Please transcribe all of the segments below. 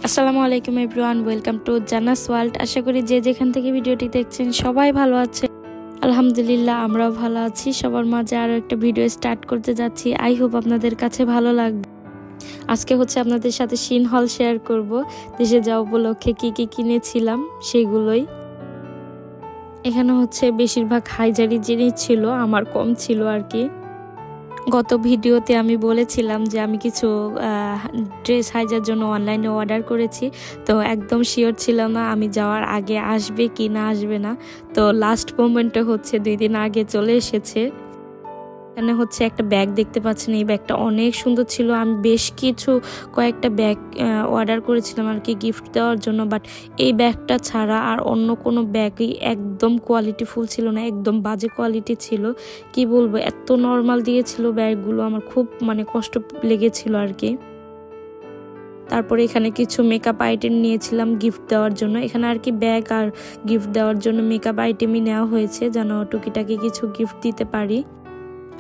আসসালামু আলাইকুম everyone, welcome to Janna's world. আশা করি যে যেখান থেকে ভিডিওটি দেখছেন সবাই ভালো আছে। আলহামদুলিল্লাহ, আমরাও ভালো আছি। সবার মাঝে আরও একটা ভিডিও স্টার্ট করতে যাচ্ছি। আই হোপ আপনাদের কাছে ভালো লাগবে। আজকে আপনাদের সাথে সিন হল শেয়ার করব। দেশে যাওয়া উপলক্ষে কি কি কিনেছিলাম সেগুলোই। এখানে বেশিরভাগ হাইজারি জিনিস ছিল, আমার কম ছিল আর কি। গত ভিডিওতে আমি বলেছিলাম যে আমি কিছু ড্রেস হাইজার জন্য অনলাইনে অর্ডার করেছি, তো একদম শিওর ছিল না আমি যাওয়ার আগে আসবে কি না আসবে না। তো লাস্ট মোমেন্টে 2 দিন আগে চলে এসেছে। এখানে একটা ব্যাগ দেখতে পাচ্ছেন, এই ব্যাগটা অনেক সুন্দর ছিল। আমি বেশ কয়েকটা ব্যাগ অর্ডার করেছিলাম আর কি গিফট দেওয়ার জন্য, বাট এই ব্যাগটা ছাড়া আর অন্য কোনো ব্যাগই একদম কোয়ালিটিফুল ছিল না, একদম বাজে কোয়ালিটি ছিল। কি বলবো, এত নর্মাল দিয়েছিল ব্যাগগুলো, আমার খুব কষ্ট লেগেছিল আর কি। তারপরে এখানে কিছু মেকআপ আইটেম নিয়েছিলাম গিফট দেওয়ার জন্য। এখানে আর কি ব্যাগ আর গিফট দেওয়ার জন্য মেকআপ আইটেমই নেওয়া হয়েছে, যেন টুকিটাকি কিছু গিফট দিতে পারি।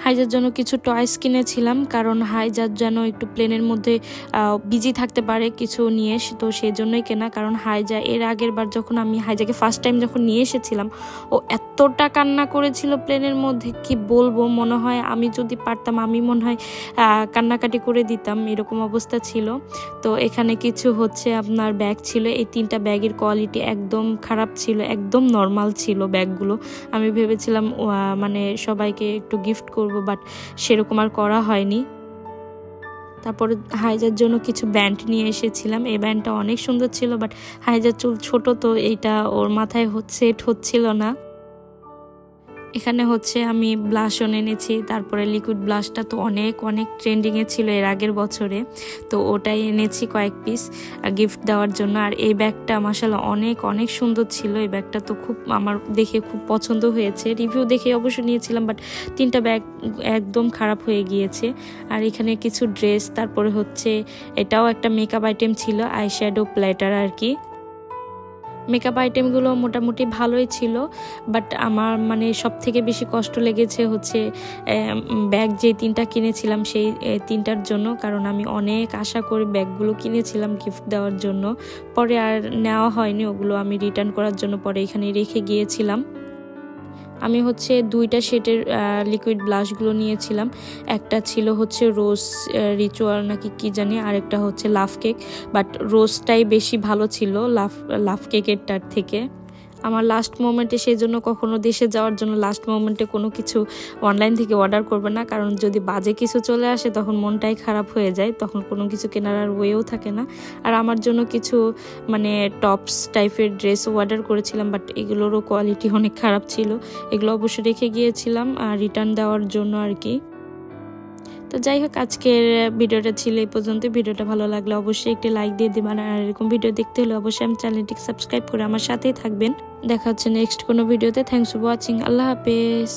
হাইজার জন্য কিছু টয়স কিনেছিলাম, কারণ হাইজার যেন একটু প্লেনের মধ্যে বিজি থাকতে পারে কিছু নিয়ে, তো সেই জন্যই কেনা। কারণ হাইজা এর আগের বার যখন আমি হাইজাকে ফার্স্ট টাইম যখন নিয়ে এসেছিলাম, ও এতটা কান্না করেছিল প্লেনের মধ্যে, কি বলবো। মনে হয় আমি যদি পারতাম আমি মনে হয় কান্নাকাটি করে দিতাম, এরকম অবস্থা ছিল। তো এখানে কিছু আপনার ব্যাগ ছিল। এই 3টা ব্যাগের কোয়ালিটি একদম খারাপ ছিল, একদম নর্মাল ছিল ব্যাগগুলো। আমি ভেবেছিলাম সবাইকে একটু গিফট করব, বাট সেরকম আর করা হয়নি। তারপরে হাইজার জন্য কিছু ব্যান্ড নিয়ে এসেছিলাম। এই ব্যান্ডটা অনেক সুন্দর ছিল, বাট হাইজার চুল ছোট, তো এইটা ওর মাথায় সেট হচ্ছিল না। এখানে আমি ব্লাশন এনেছি। তারপরে লিকুইড ব্লাশটা তো অনেক ট্রেন্ডিংয়ে ছিল এর আগের বছরে, তো ওটাই এনেছি কয়েক পিস গিফট দেওয়ার জন্য। আর এই ব্যাগটা মাশাআল্লাহ অনেক সুন্দর ছিল। এই ব্যাগটা তো আমার দেখে খুব পছন্দ হয়েছে। রিভিউ দেখে অবশ্য নিয়েছিলাম, বাট 3টা ব্যাগ একদম খারাপ হয়ে গিয়েছে। আর এখানে কিছু ড্রেস, তারপরে এটাও একটা মেকআপ আইটেম ছিল, আইশ্যাডো প্ল্যাটার আর কি। মেকআপ আইটেমগুলো মোটামুটি ভালোই ছিল, বাট আমার সব থেকে বেশি কষ্ট লেগেছে ব্যাগ যে 3টা কিনেছিলাম সেই 3টার জন্য। কারণ আমি অনেক আশা করে ব্যাগগুলো কিনেছিলাম গিফট দেওয়ার জন্য, পরে আর নেওয়া হয়নি। ওগুলো আমি রিটার্ন করার জন্য পরে এখানে রেখে গিয়েছিলাম। আমি 2টা শেডের লিকুইড ব্লাশগুলো নিয়েছিলাম। একটা ছিল রোজ রিচুয়াল নাকি কি জানি, আর একটা লাভ কেক, বাট রোজটাই বেশি ভালো ছিল লাভ কেকেরটার থেকে। আমার লাস্ট মোমেন্টে, সেই জন্য কখনো দেশে যাওয়ার জন্য লাস্ট মোমেন্টে কোনো কিছু অনলাইন থেকে অর্ডার করবে না, কারণ যদি বাজে কিছু চলে আসে তখন মনটাই খারাপ হয়ে যায়, তখন কোনো কিছু কেনার আর ওয়েও থাকে না। আর আমার জন্য কিছু টপস টাইপের ড্রেসও অর্ডার করেছিলাম, বাট এগুলোরও কোয়ালিটি অনেক খারাপ ছিল। এগুলো অবশ্য রেখে গিয়েছিলাম রিটার্ন দেওয়ার জন্য আর কি। তো যাই হোক, আজকের ভিডিওটা ছিল এই পর্যন্ত। ভিডিওটা ভালো লাগলে অবশ্যই একটি লাইক দিয়ে দিবেন, আর এরকম ভিডিও দেখতে হলে অবশ্যই আমার চ্যানেলটিকে সাবস্ক্রাইব করে আমার সাথেই থাকবেন। দেখা হচ্ছে নেক্সট কোনো ভিডিওতে। Thanks for watching. আল্লাহ হাফেজ।